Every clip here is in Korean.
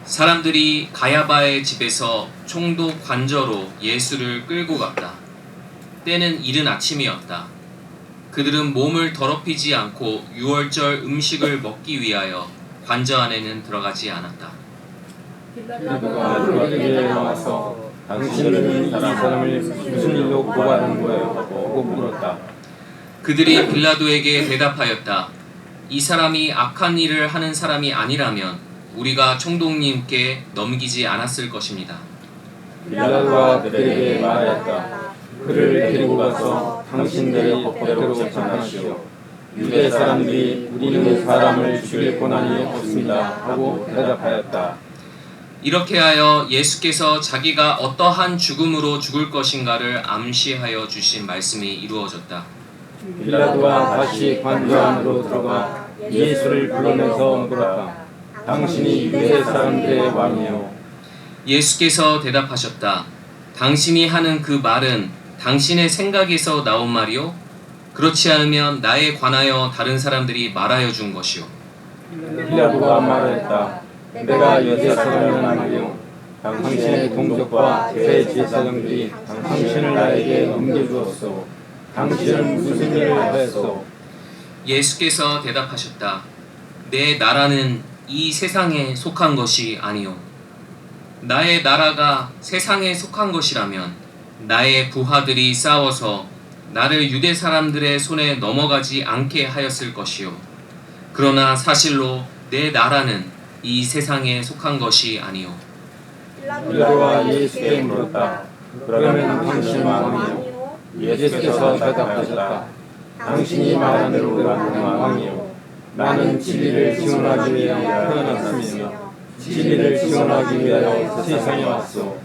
사람들이 가야바의 집에서 총독 관저로 예수를 끌고 갔다. 때는 이른 아침이었다. 그들은 몸을 더럽히지 않고 유월절 음식을 먹기 위하여 관저 안에는 들어가지 않았다. 빌라도가 그에게 나와서 당신은 이 사람을 무슨 일로 고발하는 거예요? 하고 물었다. 그들이 빌라도에게 대답하였다. 이 사람이 악한 일을 하는 사람이 아니라면 우리가 총독님께 넘기지 않았을 것입니다. 빌라도가 그들에게 말하였다. 그를 데리고 가서 당신들의 법대로 재판하시오. 유대 사람들이 우리는 사람을 죽일 권한이 없습니다. 하고 대답하였다. 이렇게 하여 예수께서 자기가 어떠한 죽음으로 죽을 것인가를 암시하여 주신 말씀이 이루어졌다. 빌라도가 다시 관저 안으로 들어가 예수를 불러내서 물었다. 당신이 유대 사람들의 왕이요. 예수께서 대답하셨다. 당신이 하는 그 말은 당신의 생각에서 나온 말이요? 그렇지 않으면 나에 관하여 다른 사람들이 말하여 준 것이요. 빌라도가 말했다. 내가 유대 사람은 아니요. 당신의 동족과 대제사장들이 당신을 나에게 넘겨주었소. 당신은 무슨 일을 하였소? 예수께서 대답하셨다. 내 나라는 이 세상에 속한 것이 아니요. 나의 나라가 세상에 속한 것이라면 나의 부하들이 싸워서 나를 유대 사람들의 손에 넘어가지 않게 하였을 것이요. 그러나 사실로 내 나라는 이 세상에 속한 것이 아니요. 빌라도가 예수께 물었다. 그러면 당신 왕이요? 예수께서 대답하셨다. 당신이 말한 대로 나는 왕이요. 나는 진리를 증언하기 위하여 태어났으며 진리를 증언하기 위하여 세상에 왔소.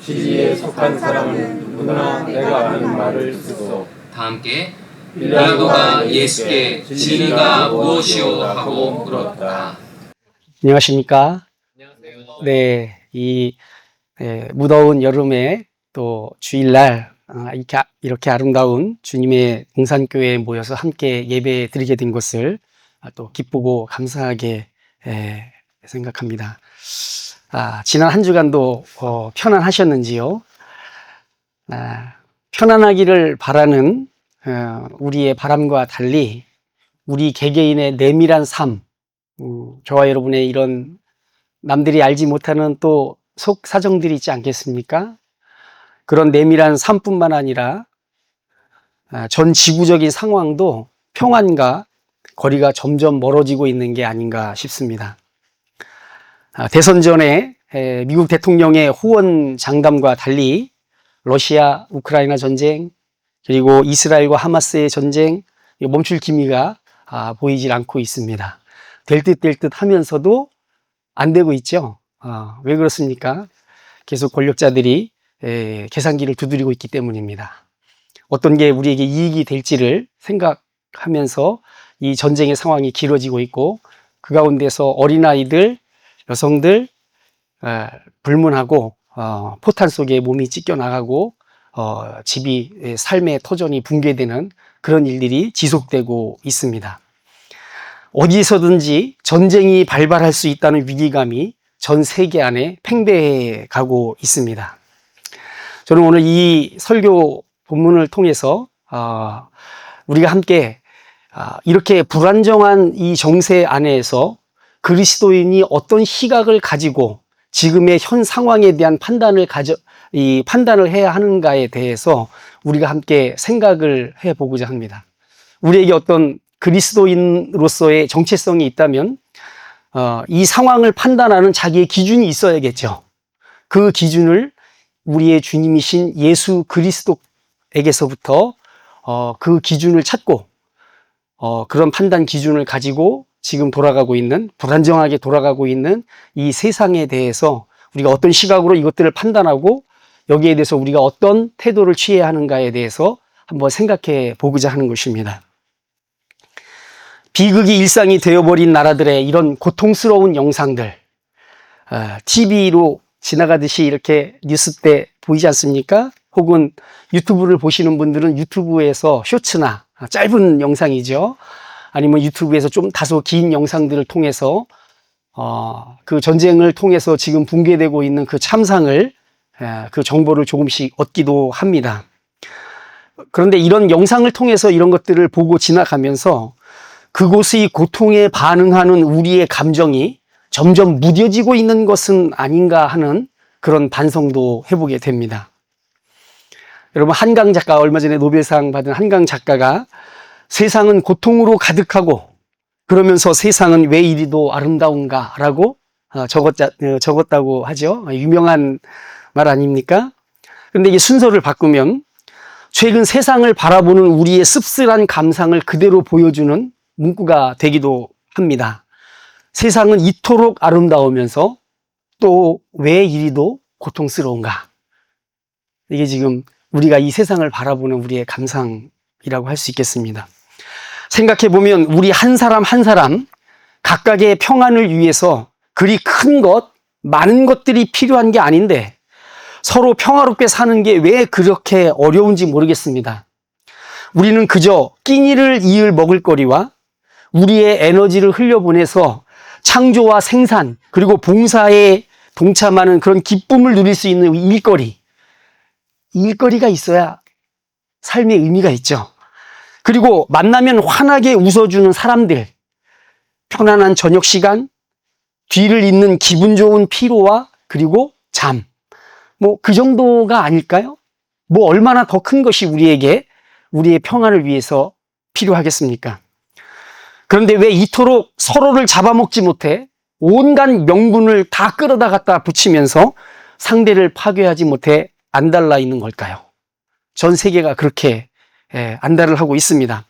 진리에 속한 사람은 누구나 내가 하는 말을 듣소. 다 함께 빌라도가 예수께 진리가 무엇이오 하고 물었다. 안녕하십니까? 안녕하세요. 네, 무더운 여름에 또 주일날 이렇게 아름다운 주님의 동산교회에 모여서 함께 예배 드리게 된 것을 또 기쁘고 감사하게 생각합니다. 지난 한 주간도 편안하셨는지요? 편안하기를 바라는 우리의 바람과 달리 우리 개개인의 내밀한 삶, 저와 여러분의 이런 남들이 알지 못하는 또 속 사정들이 있지 않겠습니까? 그런 내밀한 삶뿐만 아니라 전 지구적인 상황도 평안과 거리가 점점 멀어지고 있는 게 아닌가 싶습니다. 대선 전에 미국 대통령의 후원 장담과 달리 러시아, 우크라이나 전쟁, 그리고 이스라엘과 하마스의 전쟁 멈출 기미가 보이질 않고 있습니다. 될 듯 될 듯 하면서도 안 되고 있죠. 왜 그렇습니까? 계속 권력자들이 계산기를 두드리고 있기 때문입니다. 어떤 게 우리에게 이익이 될지를 생각하면서 이 전쟁의 상황이 길어지고 있고 그 가운데서 어린아이들, 여성들 불문하고 포탄 속에 몸이 찢겨나가고 집이 삶의 터전이 붕괴되는 그런 일들이 지속되고 있습니다. 어디서든지 전쟁이 발발할 수 있다는 위기감이 전 세계 안에 팽배해 가고 있습니다. 저는 오늘 이 설교 본문을 통해서 우리가 함께 이렇게 불안정한 이 정세 안에서 그리스도인이 어떤 시각을 가지고 지금의 현 상황에 대한 판단을 해야 하는가에 대해서 우리가 함께 생각을 해보고자 합니다. 우리에게 어떤 그리스도인으로서의 정체성이 있다면 이 상황을 판단하는 자기의 기준이 있어야겠죠. 그 기준을 우리의 주님이신 예수 그리스도에게서부터 그 기준을 찾고 그런 판단 기준을 가지고 지금 불안정하게 돌아가고 있는 이 세상에 대해서 우리가 어떤 시각으로 이것들을 판단하고 여기에 대해서 우리가 어떤 태도를 취해야 하는가에 대해서 한번 생각해 보고자 하는 것입니다. 비극이 일상이 되어버린 나라들의 이런 고통스러운 영상들, TV로 지나가듯이 이렇게 뉴스 때 보이지 않습니까? 혹은 유튜브를 보시는 분들은 유튜브에서 쇼츠나 짧은 영상이죠. 아니면 유튜브에서 좀 다소 긴 영상들을 통해서 그 전쟁을 통해서 지금 붕괴되고 있는 그 참상을, 그 정보를 조금씩 얻기도 합니다. 그런데 이런 영상을 통해서 이런 것들을 보고 지나가면서 그곳의 고통에 반응하는 우리의 감정이 점점 무뎌지고 있는 것은 아닌가 하는 그런 반성도 해보게 됩니다. 여러분, 한강 작가, 얼마 전에 노벨상 받은 한강 작가가 세상은 고통으로 가득하고 그러면서 세상은 왜 이리도 아름다운가 라고 적었다고 하죠. 유명한 말 아닙니까? 그런데 이 순서를 바꾸면 최근 세상을 바라보는 우리의 씁쓸한 감상을 그대로 보여주는 문구가 되기도 합니다. 세상은 이토록 아름다우면서 또 왜 이리도 고통스러운가? 이게 지금 우리가 이 세상을 바라보는 우리의 감상이라고 할 수 있겠습니다. 생각해보면 우리 한 사람 한 사람 각각의 평안을 위해서 그리 큰 것, 많은 것들이 필요한 게 아닌데 서로 평화롭게 사는 게 왜 그렇게 어려운지 모르겠습니다. 우리는 그저 끼니를 이을 먹을거리와 우리의 에너지를 흘려보내서 창조와 생산 그리고 봉사에 동참하는 그런 기쁨을 누릴 수 있는 일거리가 있어야 삶의 의미가 있죠. 그리고 만나면 환하게 웃어주는 사람들, 편안한 저녁 시간, 뒤를 잇는 기분 좋은 피로와 그리고 잠. 그 정도가 아닐까요? 얼마나 더 큰 것이 우리에게 우리의 평안을 위해서 필요하겠습니까? 그런데 왜 이토록 서로를 잡아먹지 못해 온갖 명분을 다 끌어다 갖다 붙이면서 상대를 파괴하지 못해 안달나 있는 걸까요? 전 세계가 그렇게 안달을 하고 있습니다.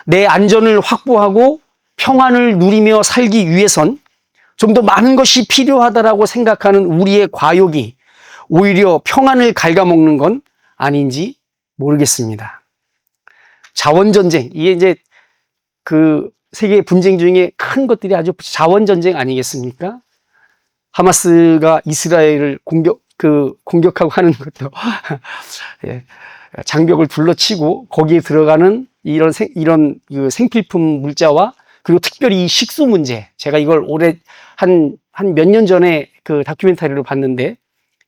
내 안전을 확보하고 평안을 누리며 살기 위해선 좀 더 많은 것이 필요하다라고 생각하는 우리의 과욕이 오히려 평안을 갉아먹는 건 아닌지 모르겠습니다. 자원전쟁, 이게 이제 그 세계 분쟁 중에 큰 것들이 아주 자원전쟁 아니겠습니까? 하마스가 이스라엘을 공격하고 하는 것도 장벽을 둘러치고 거기에 들어가는 이런 그 생필품 물자와 그리고 특별히 이 식수 문제, 제가 이걸 올해 한 몇 년 전에 그 다큐멘터리를 봤는데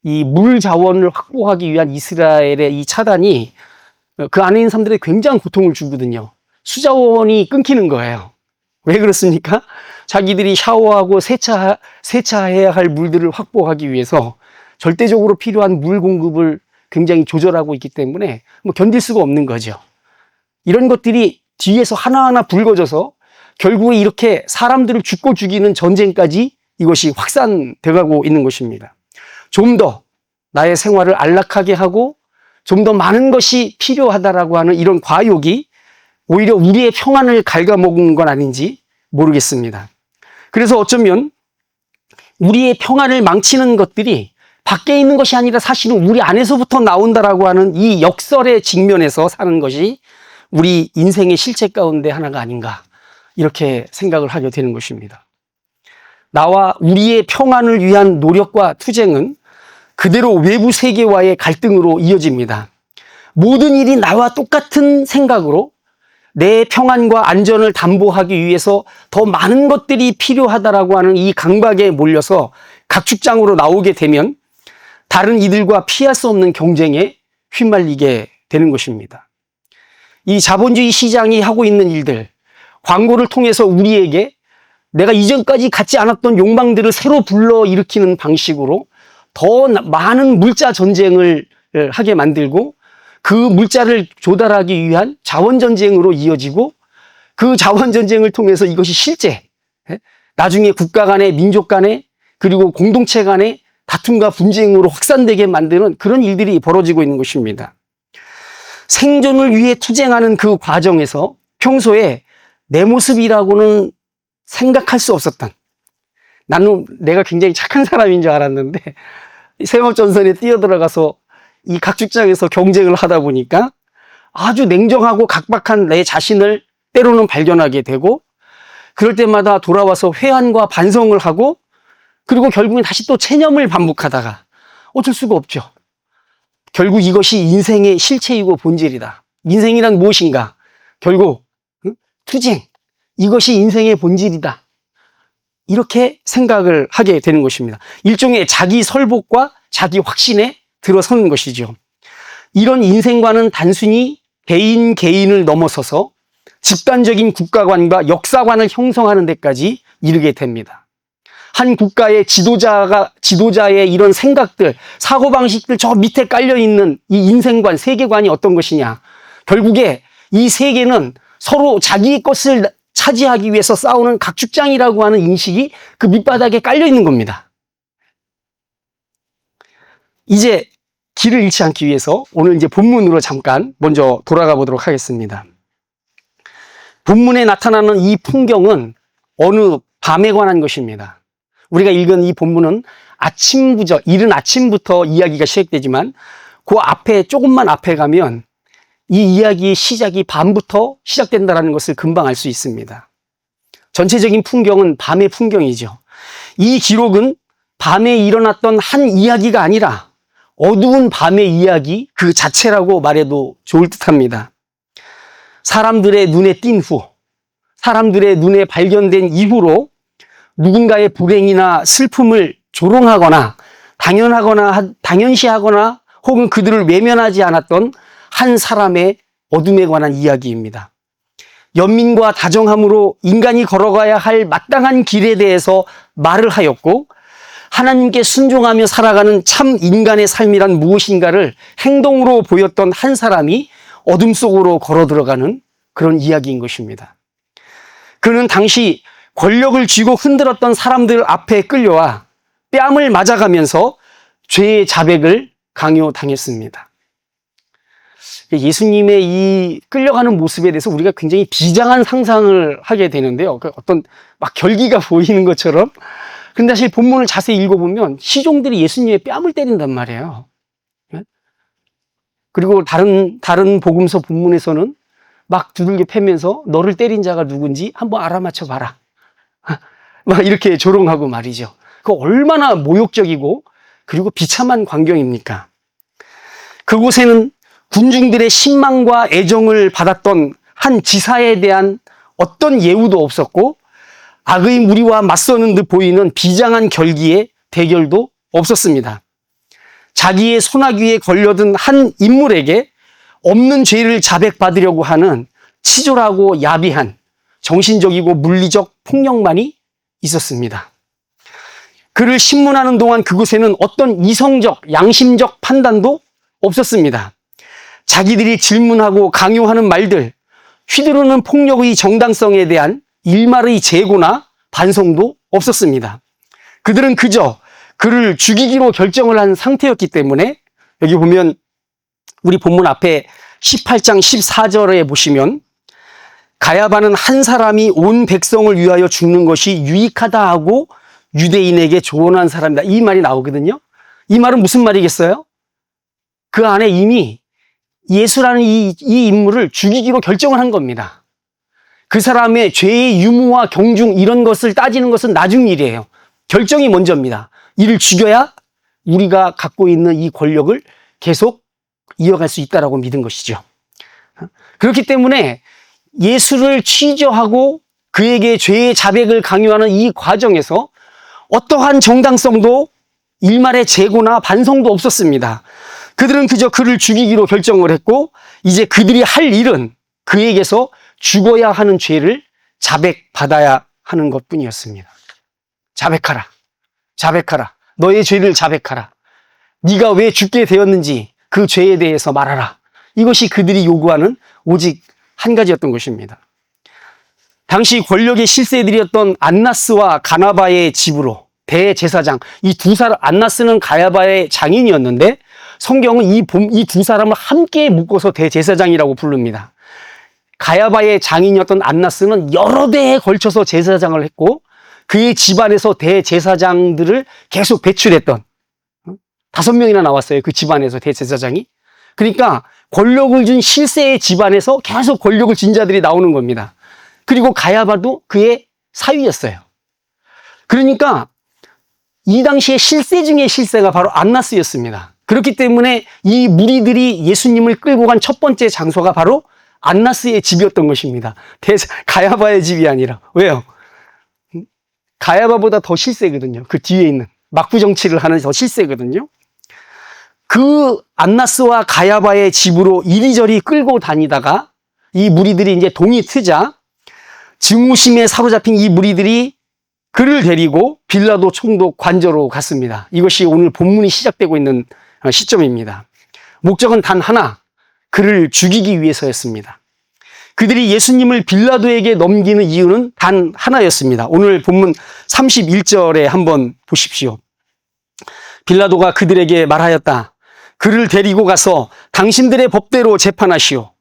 이 물 자원을 확보하기 위한 이스라엘의 이 차단이 그 안에 있는 사람들에게 굉장한 고통을 주거든요. 수자원이 끊기는 거예요. 왜 그렇습니까? 자기들이 샤워하고 세차해야 할 물들을 확보하기 위해서 절대적으로 필요한 물 공급을 굉장히 조절하고 있기 때문에 견딜 수가 없는 거죠. 이런 것들이 뒤에서 하나하나 불거져서 결국에 이렇게 사람들을 죽고 죽이는 전쟁까지 이것이 확산돼 가고 있는 것입니다. 좀 더 나의 생활을 안락하게 하고 좀 더 많은 것이 필요하다라고 하는 이런 과욕이 오히려 우리의 평안을 갉아먹은 건 아닌지 모르겠습니다. 그래서 어쩌면 우리의 평안을 망치는 것들이 밖에 있는 것이 아니라 사실은 우리 안에서부터 나온다라고 하는 이 역설의 직면에서 사는 것이 우리 인생의 실체 가운데 하나가 아닌가, 이렇게 생각을 하게 되는 것입니다. 나와 우리의 평안을 위한 노력과 투쟁은 그대로 외부 세계와의 갈등으로 이어집니다. 모든 일이 나와 똑같은 생각으로 내 평안과 안전을 담보하기 위해서 더 많은 것들이 필요하다라고 하는 이 강박에 몰려서 각축장으로 나오게 되면 다른 이들과 피할 수 없는 경쟁에 휘말리게 되는 것입니다. 이 자본주의 시장이 하고 있는 일들, 광고를 통해서 우리에게 내가 이전까지 갖지 않았던 욕망들을 새로 불러일으키는 방식으로 더 많은 물자 전쟁을 하게 만들고 그 물자를 조달하기 위한 자원전쟁으로 이어지고 그 자원전쟁을 통해서 이것이 실제 나중에 국가 간의 민족 간의 그리고 공동체 간의 다툼과 분쟁으로 확산되게 만드는 그런 일들이 벌어지고 있는 것입니다. 생존을 위해 투쟁하는 그 과정에서 평소에 내 모습이라고는 생각할 수 없었던, 나는 내가 굉장히 착한 사람인 줄 알았는데 생업전선에 뛰어들어가서 이 각축장에서 경쟁을 하다 보니까 아주 냉정하고 각박한 내 자신을 때로는 발견하게 되고, 그럴 때마다 돌아와서 회한과 반성을 하고, 그리고 결국엔 다시 또 체념을 반복하다가 어쩔 수가 없죠. 결국 이것이 인생의 실체이고 본질이다. 인생이란 무엇인가? 결국 투쟁, 이것이 인생의 본질이다. 이렇게 생각을 하게 되는 것입니다. 일종의 자기 설복과 자기 확신에 들어서는 것이죠. 이런 인생관은 단순히 개인을 넘어서서 집단적인 국가관과 역사관을 형성하는 데까지 이르게 됩니다. 한 국가의 지도자의 이런 생각들, 사고방식들 저 밑에 깔려있는 이 인생관, 세계관이 어떤 것이냐. 결국에 이 세계는 서로 자기의 것을 차지하기 위해서 싸우는 각축장이라고 하는 인식이 그 밑바닥에 깔려있는 겁니다. 이제 길을 잃지 않기 위해서 오늘 이제 본문으로 잠깐 먼저 돌아가 보도록 하겠습니다. 본문에 나타나는 이 풍경은 어느 밤에 관한 것입니다. 우리가 읽은 이 본문은 이른 아침부터 이야기가 시작되지만 그 앞에 조금만 앞에 가면 이 이야기의 시작이 밤부터 시작된다는 것을 금방 알 수 있습니다. 전체적인 풍경은 밤의 풍경이죠. 이 기록은 밤에 일어났던 한 이야기가 아니라 어두운 밤의 이야기 그 자체라고 말해도 좋을 듯합니다. 사람들의 눈에 띈 후, 사람들의 눈에 발견된 이후로 누군가의 불행이나 슬픔을 조롱하거나 당연시하거나 혹은 그들을 외면하지 않았던 한 사람의 어둠에 관한 이야기입니다. 연민과 다정함으로 인간이 걸어가야 할 마땅한 길에 대해서 말을 하였고 하나님께 순종하며 살아가는 참 인간의 삶이란 무엇인가를 행동으로 보였던 한 사람이 어둠 속으로 걸어 들어가는 그런 이야기인 것입니다. 그는 당시 권력을 쥐고 흔들었던 사람들 앞에 끌려와 뺨을 맞아가면서 죄의 자백을 강요당했습니다. 예수님의 이 끌려가는 모습에 대해서 우리가 굉장히 비장한 상상을 하게 되는데요. 어떤 막 결기가 보이는 것처럼. 근데 사실 본문을 자세히 읽어보면 시종들이 예수님의 뺨을 때린단 말이에요. 그리고 다른 복음서 본문에서는 막 두들겨 패면서 너를 때린 자가 누군지 한번 알아맞혀 봐라. 막 이렇게 조롱하고 말이죠. 그 얼마나 모욕적이고 그리고 비참한 광경입니까? 그곳에는 군중들의 신망과 애정을 받았던 한 지사에 대한 어떤 예우도 없었고 악의 무리와 맞서는 듯 보이는 비장한 결기의 대결도 없었습니다. 자기의 소나귀에 걸려든 한 인물에게 없는 죄를 자백받으려고 하는 치졸하고 야비한 정신적이고 물리적 폭력만이 있었습니다. 그를 신문하는 동안 그곳에는 어떤 이성적, 양심적 판단도 없었습니다. 자기들이 질문하고 강요하는 말들, 휘두르는 폭력의 정당성에 대한 일말의 재고나 반성도 없었습니다. 그들은 그저 그를 죽이기로 결정을 한 상태였기 때문에 여기 보면 우리 본문 앞에 18장 14절에 보시면 가야바는 한 사람이 온 백성을 위하여 죽는 것이 유익하다 하고 유대인에게 조언한 사람이다. 이 말이 나오거든요. 이 말은 무슨 말이겠어요? 그 안에 이미 예수라는 이 인물을 죽이기로 결정을 한 겁니다. 그 사람의 죄의 유무와 경중 이런 것을 따지는 것은 나중 일이에요. 결정이 먼저입니다. 이를 죽여야 우리가 갖고 있는 이 권력을 계속 이어갈 수 있다라고 믿은 것이죠. 그렇기 때문에 예수를 취조하고 그에게 죄의 자백을 강요하는 이 과정에서 어떠한 정당성도 일말의 재고나 반성도 없었습니다. 그들은 그저 그를 죽이기로 결정을 했고 이제 그들이 할 일은 그에게서 죽어야 하는 죄를 자백받아야 하는 것뿐이었습니다. 자백하라. 자백하라. 너의 죄를 자백하라. 네가 왜 죽게 되었는지 그 죄에 대해서 말하라. 이것이 그들이 요구하는 오직 한 가지였던 것입니다. 당시 권력의 실세들이었던 안나스와 가나바의 집으로 대제사장, 이 두 사람, 안나스는 가야바의 장인이었는데 성경은 이 두 사람을 함께 묶어서 대제사장이라고 부릅니다. 가야바의 장인이었던 안나스는 여러 대에 걸쳐서 제사장을 했고 그의 집안에서 대제사장들을 계속 배출했던 5명이나 나왔어요. 그 집안에서 대제사장이. 그러니까 권력을 준 실세의 집안에서 계속 권력을 진 자들이 나오는 겁니다. 그리고 가야바도 그의 사위였어요. 그러니까 이 당시에 실세 중의 실세가 바로 안나스였습니다. 그렇기 때문에 이 무리들이 예수님을 끌고 간 첫 번째 장소가 바로 안나스의 집이었던 것입니다. 가야바의 집이 아니라. 왜요? 가야바보다 더 실세거든요. 그 뒤에 있는 막부정치를 하는 더 실세거든요. 그 안나스와 가야바의 집으로 이리저리 끌고 다니다가 이 무리들이 이제 동이 트자 증오심에 사로잡힌 이 무리들이 그를 데리고 빌라도 총독 관저로 갔습니다. 이것이 오늘 본문이 시작되고 있는 시점입니다. 목적은 단 하나, 그를 죽이기 위해서였습니다. 그들이 예수님을 빌라도에게 넘기는 이유는 단 하나였습니다. 오늘 본문 31절에 한번 보십시오. 빌라도가 그들에게 말하였다. 그를 데리고 가서 당신들의 법대로 재판하시오.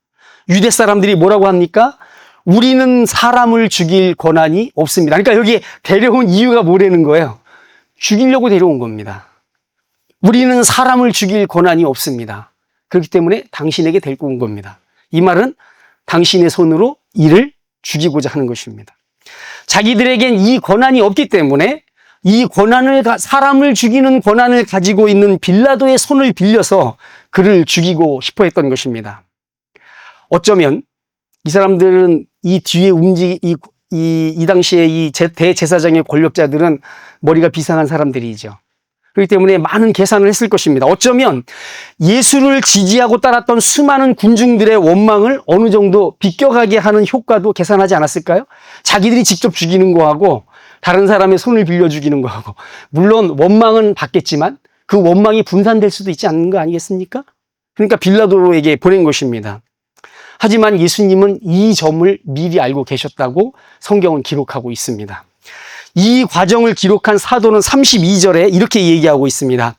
유대 사람들이 뭐라고 합니까? 우리는 사람을 죽일 권한이 없습니다. 그러니까 여기 데려온 이유가 뭐라는 거예요? 죽이려고 데려온 겁니다. 우리는 사람을 죽일 권한이 없습니다. 그렇기 때문에 당신에게 데리고 온 겁니다. 이 말은 당신의 손으로 이를 죽이고자 하는 것입니다. 자기들에겐 이 권한이 없기 때문에 이 권한을, 사람을 죽이는 권한을 가지고 있는 빌라도의 손을 빌려서 그를 죽이고 싶어 했던 것입니다. 어쩌면 이 사람들은 이 뒤에 이 당시에 이 대제사장의 권력자들은 머리가 비상한 사람들이죠. 그렇기 때문에 많은 계산을 했을 것입니다. 어쩌면 예수를 지지하고 따랐던 수많은 군중들의 원망을 어느 정도 비껴가게 하는 효과도 계산하지 않았을까요? 자기들이 직접 죽이는 거하고 다른 사람의 손을 빌려 죽이는 거하고, 물론 원망은 받겠지만 그 원망이 분산될 수도 있지 않는 거 아니겠습니까? 그러니까 빌라도에게 보낸 것입니다. 하지만 예수님은 이 점을 미리 알고 계셨다고 성경은 기록하고 있습니다. 이 과정을 기록한 사도는 32절에 이렇게 얘기하고 있습니다.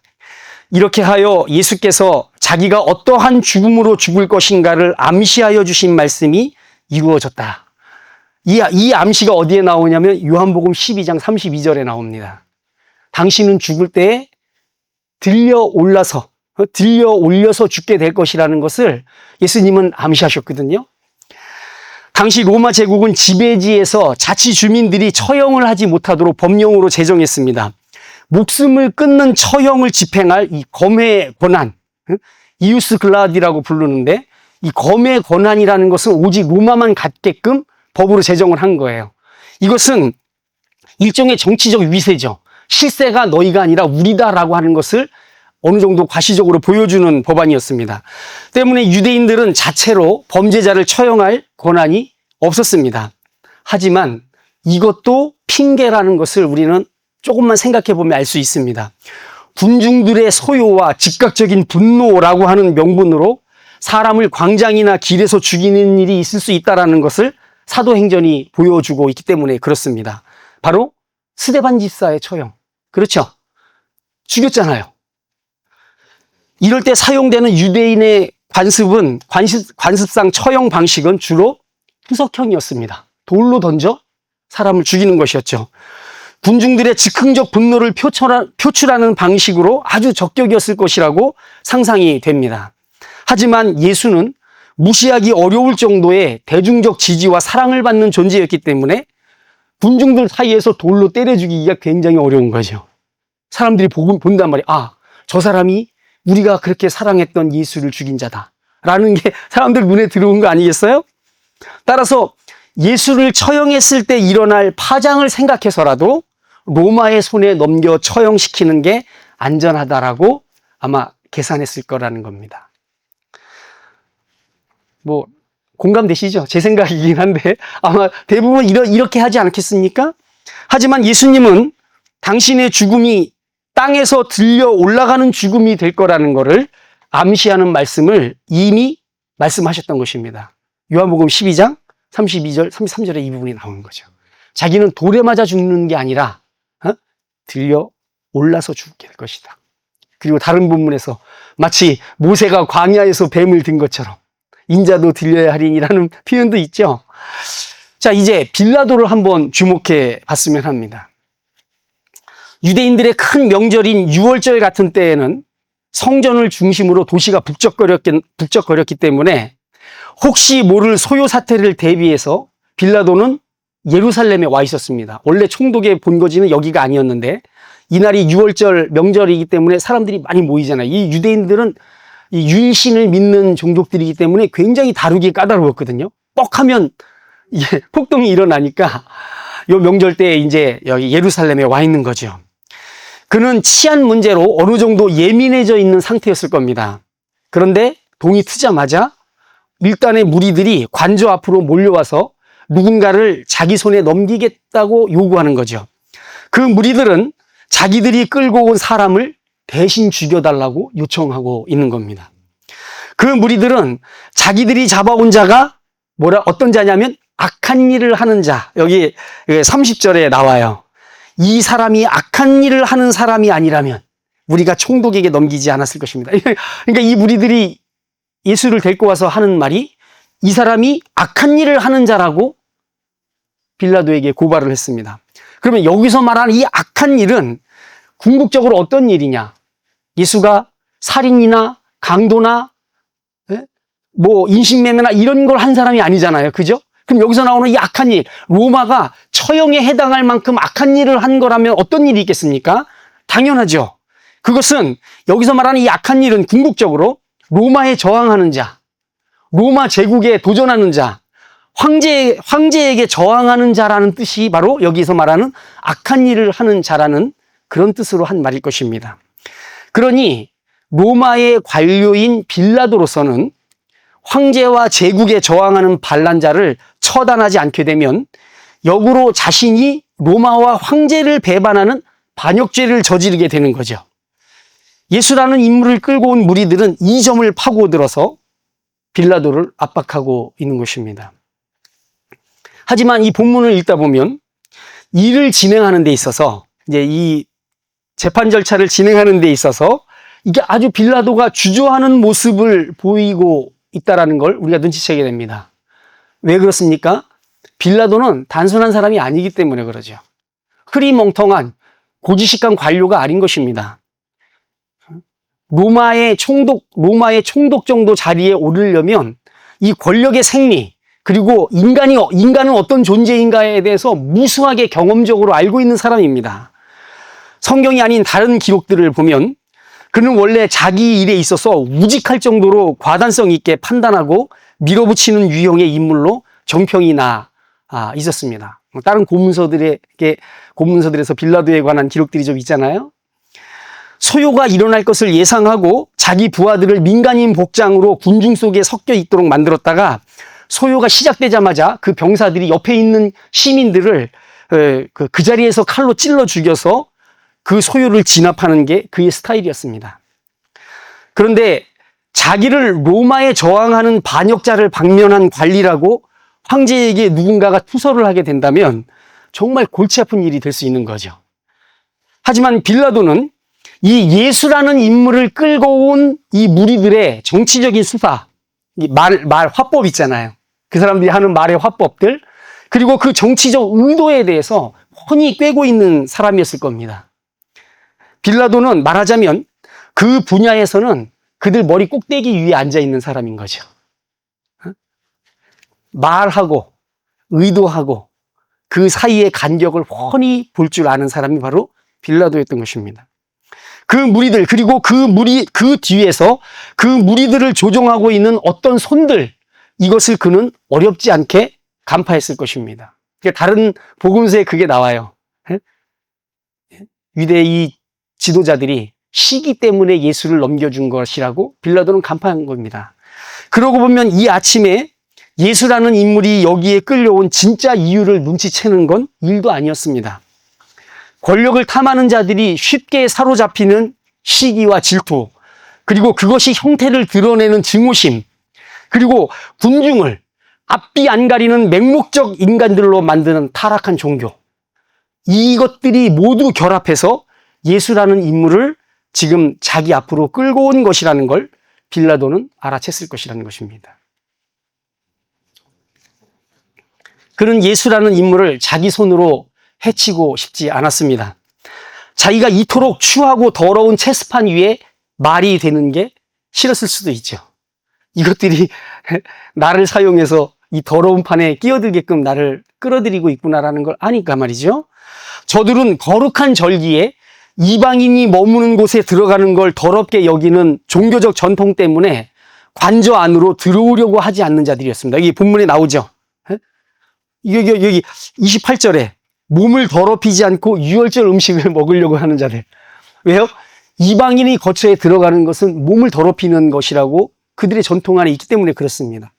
이렇게 하여 예수께서 자기가 어떠한 죽음으로 죽을 것인가를 암시하여 주신 말씀이 이루어졌다. 이 암시가 어디에 나오냐면 요한복음 12장 32절에 나옵니다. 당신은 죽을 때에 들려 올려서 죽게 될 것이라는 것을 예수님은 암시하셨거든요. 당시 로마 제국은 지배지에서 자치 주민들이 처형을 하지 못하도록 법령으로 제정했습니다. 목숨을 끊는 처형을 집행할 이 검의 권한, 이우스 글라디라고 부르는데, 이 검의 권한이라는 것은 오직 로마만 갖게끔 법으로 제정을 한 거예요. 이것은 일종의 정치적 위세죠. 실세가 너희가 아니라 우리다라고 하는 것을 어느 정도 과시적으로 보여주는 법안이었습니다. 때문에 유대인들은 자체로 범죄자를 처형할 권한이 없었습니다. 하지만 이것도 핑계라는 것을 우리는 조금만 생각해 보면 알 수 있습니다. 군중들의 소요와 즉각적인 분노라고 하는 명분으로 사람을 광장이나 길에서 죽이는 일이 있을 수 있다는 것을 사도행전이 보여주고 있기 때문에 그렇습니다. 바로 스데반 집사의 처형. 그렇죠? 죽였잖아요. 이럴 때 사용되는 유대인의 관습상 처형 방식은 주로 투석형이었습니다. 돌로 던져 사람을 죽이는 것이었죠. 군중들의 즉흥적 분노를 표출하는 방식으로 아주 적격이었을 것이라고 상상이 됩니다. 하지만 예수는 무시하기 어려울 정도의 대중적 지지와 사랑을 받는 존재였기 때문에 군중들 사이에서 돌로 때려 죽이기가 굉장히 어려운 거죠. 사람들이 본단 말이에요. 아, 저 사람이 우리가 그렇게 사랑했던 예수를 죽인 자다 라는 게 사람들 눈에 들어온 거 아니겠어요? 따라서 예수를 처형했을 때 일어날 파장을 생각해서라도 로마의 손에 넘겨 처형시키는 게 안전하다라고 아마 계산했을 거라는 겁니다. 뭐 공감되시죠? 제 생각이긴 한데 아마 대부분 이렇게 하지 않겠습니까? 하지만 예수님은 당신의 죽음이 땅에서 들려 올라가는 죽음이 될 거라는 것을 암시하는 말씀을 이미 말씀하셨던 것입니다. 요한복음 12장 32절, 33절에 이 부분이 나오는 거죠. 자기는 돌에 맞아 죽는 게 아니라 들려 올라서 죽게 될 것이다. 그리고 다른 본문에서 마치 모세가 광야에서 뱀을 든 것처럼 인자도 들려야 하리니라는 표현도 있죠. 자, 이제 빌라도를 한번 주목해 봤으면 합니다. 유대인들의 큰 명절인 유월절 같은 때에는 성전을 중심으로 도시가 북적거렸기 때문에 혹시 모를 소요 사태를 대비해서 빌라도는 예루살렘에 와 있었습니다. 원래 총독의 본거지는 여기가 아니었는데 이날이 유월절 명절이기 때문에 사람들이 많이 모이잖아요. 이 유대인들은 이 율신을 믿는 종족들이기 때문에 굉장히 다루기 까다로웠거든요. 뻑하면 이게 폭동이 일어나니까 요 명절 때 이제 여기 예루살렘에 와 있는 거죠. 그는 치안 문제로 어느 정도 예민해져 있는 상태였을 겁니다. 그런데 동이 트자마자 일단의 무리들이 관저 앞으로 몰려와서 누군가를 자기 손에 넘기겠다고 요구하는 거죠. 그 무리들은 자기들이 끌고 온 사람을 대신 죽여달라고 요청하고 있는 겁니다. 그 무리들은 자기들이 잡아온 자가 어떤 자냐면 악한 일을 하는 자. 여기 30절에 나와요. 이 사람이 악한 일을 하는 사람이 아니라면 우리가 총독에게 넘기지 않았을 것입니다. 그러니까 이 무리들이 예수를 데리고 와서 하는 말이 이 사람이 악한 일을 하는 자라고 빌라도에게 고발을 했습니다. 그러면 여기서 말하는 이 악한 일은 궁극적으로 어떤 일이냐? 예수가 살인이나 강도나 인신매매나 이런 걸 한 사람이 아니잖아요. 그죠? 그럼 여기서 나오는 이 악한 일, 로마가 처형에 해당할 만큼 악한 일을 한 거라면 어떤 일이 있겠습니까? 당연하죠. 그것은 여기서 말하는 이 악한 일은 궁극적으로 로마에 저항하는 자, 로마 제국에 도전하는 자, 황제에게 저항하는 자라는 뜻이 바로 여기서 말하는 악한 일을 하는 자라는 그런 뜻으로 한 말일 것입니다. 그러니 로마의 관료인 빌라도로서는 황제와 제국에 저항하는 반란자를 처단하지 않게 되면 역으로 자신이 로마와 황제를 배반하는 반역죄를 저지르게 되는 거죠. 예수라는 인물을 끌고 온 무리들은 이 점을 파고들어서 빌라도를 압박하고 있는 것입니다. 하지만 이 본문을 읽다 보면 일을 진행하는 데 있어서 이제 이 재판 절차를 진행하는 데 있어서 이게 아주 빌라도가 주저하는 모습을 보이고 있다라는 걸 우리가 눈치채게 됩니다. 왜 그렇습니까? 빌라도는 단순한 사람이 아니기 때문에 그러죠. 흐리멍텅한 고지식한 관료가 아닌 것입니다. 로마의 총독 정도 자리에 오르려면 이 권력의 생리, 그리고 인간은 어떤 존재인가에 대해서 무수하게 경험적으로 알고 있는 사람입니다. 성경이 아닌 다른 기록들을 보면 그는 원래 자기 일에 있어서 우직할 정도로 과단성 있게 판단하고 밀어붙이는 유형의 인물로 정평이 나 있었습니다. 다른 고문서들에서 빌라도에 관한 기록들이 좀 있잖아요. 소요가 일어날 것을 예상하고 자기 부하들을 민간인 복장으로 군중 속에 섞여 있도록 만들었다가 소요가 시작되자마자 그 병사들이 옆에 있는 시민들을 그 자리에서 칼로 찔러 죽여서 그 소요를 진압하는 게 그의 스타일이었습니다. 그런데 자기를 로마에 저항하는 반역자를 방면한 관리라고 황제에게 누군가가 투서를 하게 된다면 정말 골치 아픈 일이 될 수 있는 거죠. 하지만 빌라도는 이 예수라는 인물을 끌고 온 이 무리들의 정치적인 수사, 말 화법 있잖아요. 그 사람들이 하는 말의 화법들, 그리고 그 정치적 의도에 대해서 훤히 꿰고 있는 사람이었을 겁니다. 빌라도는 말하자면 그 분야에서는 그들 머리 꼭대기 위에 앉아 있는 사람인 거죠. 말하고 의도하고 그 사이의 간격을 훤히 볼 줄 아는 사람이 바로 빌라도였던 것입니다. 그 무리들, 그리고 그 뒤에서 그 무리들을 조종하고 있는 어떤 손들, 이것을 그는 어렵지 않게 간파했을 것입니다. 다른 복음서에 그게 나와요. 유대의 지도자들이 시기 때문에 예수를 넘겨준 것이라고 빌라도는 간파한 겁니다. 그러고 보면 이 아침에 예수라는 인물이 여기에 끌려온 진짜 이유를 눈치채는 건 일도 아니었습니다. 권력을 탐하는 자들이 쉽게 사로잡히는 시기와 질투, 그리고 그것이 형태를 드러내는 증오심, 그리고 군중을 앞뒤 안 가리는 맹목적 인간들로 만드는 타락한 종교, 이것들이 모두 결합해서 예수라는 인물을 지금 자기 앞으로 끌고 온 것이라는 걸 빌라도는 알아챘을 것이라는 것입니다. 그는 예수라는 인물을 자기 손으로 해치고 싶지 않았습니다. 자기가 이토록 추하고 더러운 체스판 위에 말이 되는 게 싫었을 수도 있죠. 이것들이 나를 사용해서 이 더러운 판에 끼어들게끔 나를 끌어들이고 있구나라는 걸 아니까 말이죠. 저들은 거룩한 절기에 이방인이 머무는 곳에 들어가는 걸 더럽게 여기는 종교적 전통 때문에 관저 안으로 들어오려고 하지 않는 자들이었습니다. 이게 본문에 나오죠. 여기 28절에 몸을 더럽히지 않고 유월절 음식을 먹으려고 하는 자들. 왜요? 이방인이 거처에 들어가는 것은 몸을 더럽히는 것이라고 그들의 전통 안에 있기 때문에 그렇습니다.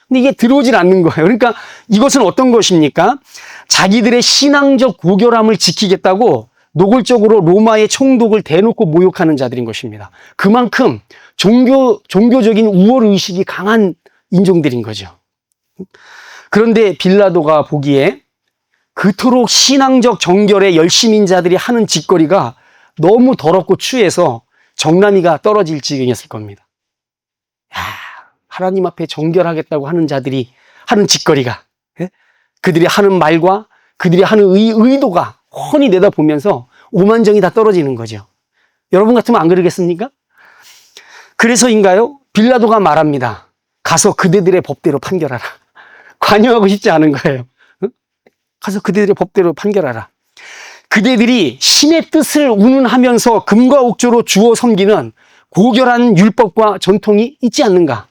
근데 이게 들어오질 않는 거예요. 그러니까 이것은 어떤 것입니까? 자기들의 신앙적 고결함을 지키겠다고 노골적으로 로마의 총독을 대놓고 모욕하는 자들인 것입니다. 그만큼 종교적인 우월의식이 강한 인종들인 거죠. 그런데 빌라도가 보기에 그토록 신앙적 정결의 열심인 자들이 하는 짓거리가 너무 더럽고 추해서 정남이가 떨어질 지경이었을 겁니다. 야, 하나님 앞에 정결하겠다고 하는 자들이 하는 짓거리가, 예? 그들이 하는 말과 그들이 하는 의도가 훤히 내다보면서 오만정이 다 떨어지는 거죠. 여러분 같으면 안 그러겠습니까? 그래서인가요? 빌라도가 말합니다. 가서 그대들의 법대로 판결하라. 관여하고 싶지 않은 거예요. 가서 그대들의 법대로 판결하라. 그대들이 신의 뜻을 운운하면서 금과 옥조로 주어 섬기는 고결한 율법과 전통이 있지 않는가?